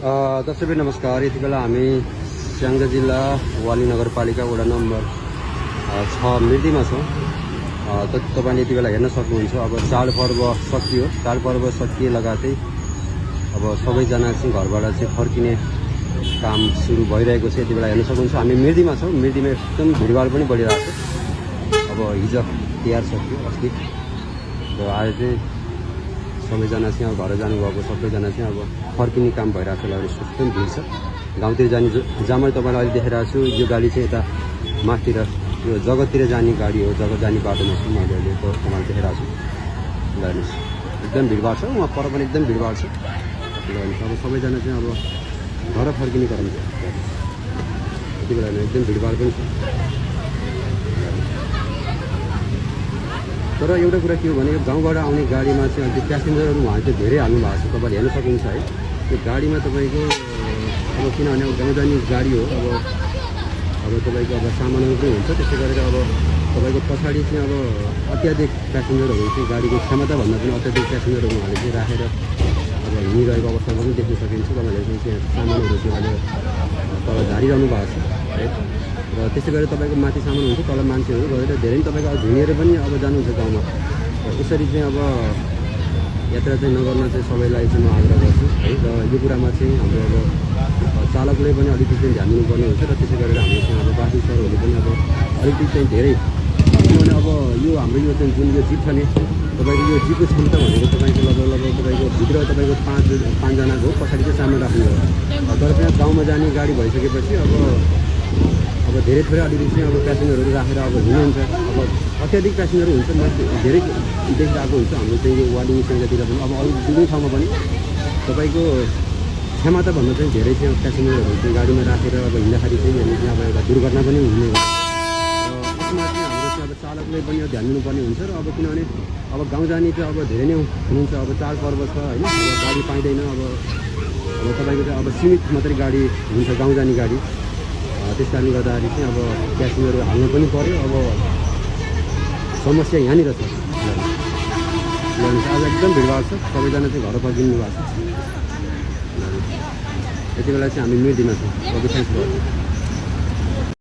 दर्शक नमस्कार। यति बेला हामी स्याङ्जा जिल्ला वाली नगरपालिका वडा नम्बर 6 मिर्दीमा छौँ। तपाईँले यति बेला हेर्न सक्नुहुन्छ। अब चाडपर्व सकियो, चाडपर्व सकिए लगातै अब सबैजना चाहिँ घरबाट चाहिँ फर्किने काम सुरु भइरहेको छ। यति बेला हेर्न सक्नुहुन्छ हामी मिर्दीमा छौँ। मिर्दीमा एकदम भिडभाड पनि बढिरहेको छ। अब हिजो तिहार सकियो अस्ति, र आज चाहिँ सबैजना चाहिँ अब घर जानुभएको सबैजना चाहिँ अब फर्किने काम भइरहेको छ। एकदम भिड छ। गाउँतिर जाने जहाँ मैले तपाईँलाई अहिले देखाइरहेको छु, यो गाडी चाहिँ यता माथितिर यो जगततिर जाने गाडी हो। जगत जाने बाटोमा छु मैले अहिले तपाईँलाई देखाइरहेको छु। ल हेर्नुहोस् एकदम भिडभाड छ। उहाँ पर पनि एकदम भिडभाड छ। ल हेर्नुहोस् अब सबैजना चाहिँ अब घर फर्किने क्रम छ। यति बेला एकदम भिडभाड पनि छ। तर एउटा कुरा के हो भने गाउँबाट आउने गाडीमा चाहिँ अहिले प्यासेन्जरहरू उहाँले चाहिँ धेरै हाल्नु भएको छ। तपाईँले हेर्न सक्नुहुन्छ है। त्यो गाडीमा तपाईँको अब किनभने अब गाउँ जाने गाडी हो। अब तपाईँको अब सामानहरू पनि हुन्छ। त्यसै गरेर अब तपाईँको पछाडि चाहिँ अब अत्याधिक प्यासेन्जरहरू चाहिँ गाडीको क्षमताभन्दा पनि अत्याधिक प्यासेन्जरहरू उहाँले चाहिँ राखेर अब हिँडिरहेको अवस्थामा पनि देख्न सकिन्छ। तपाईँहरूले चाहिँ त्यहाँ सामानहरू चाहिँ अहिले तल झारिरहनु भएको छ है। र त्यसै गरेर तपाईँको माथि सामान हुन्छ, तल मान्छेहरू गएर धेरै नै तपाईँको झुँडेर पनि अब जानुहुन्छ गाउँमा। र यसरी चाहिँ अब यात्रा चाहिँ नगर्न चाहिँ सबैलाई चाहिँ म आग्रह गर्छु है। र यो कुरामा चाहिँ हाम्रो अब चालकले पनि अलिकति चाहिँ ध्यान दिनुपर्ने हुन्छ। र त्यसै गरेर हाम्रो चाहिँ अब ट्राफिक सरहरूले पनि अब अलिकति चाहिँ धेरै, किनभने अब यो हाम्रो यो चाहिँ जुन यो जिप छ नि, तपाईँको यो जिपको क्षमता भनेको तपाईँको लगभग तपाईँको भित्र तपाईँको पाँचजनाको पछाडि चाहिँ सामान राख्नु हो। तर त्यहाँ गाउँमा जाने गाडी भइसकेपछि अब धेरै थोरै अलिकति चाहिँ अब प्यासेन्जरहरू राखेर अब हिँड्नुहुन्छ। अब अत्याधिक प्यासेन्जर हुन्छ, म धेरै देखिरहेको हुन्छ हाम्रो चाहिँ यो वाली स्याङ्जातिर पनि। अब अरू जुनै ठाउँमा पनि तपाईँको क्षमताभन्दा चाहिँ धेरै चाहिँ प्यासेन्जरहरू चाहिँ गाडीमा राखेर अब हिँड्दाखेरि चाहिँ यहाँनिर चाहिँ अब एउटा दुर्घटना पनि हुने गर्छ। यसमा चाहिँ हाम्रो चाहिँ अब चालकले पनि ध्यान दिनुपर्ने हुन्छ। र अब किनभने अब गाउँ जाने चाहिँ अब धेरै नै हुनुहुन्छ। अब चाडपर्व छ होइन, अब गाडी पाइँदैन। अब तपाईँको चाहिँ अब सीमित मात्रै गाडी हुन्छ गाउँ जाने गाडी। त्यस कारणले गर्दाखेरि चाहिँ अब प्यासेन्जरहरू हाल्नु पनि पऱ्यो। अब समस्या यहाँनिर छ। अब एकदम भिडभाड छ। सबैजना चाहिँ घर फर्किनु भएको छ। यति बेला चाहिँ हामी मिर्दीमा छौँ। थ्याङ्क्स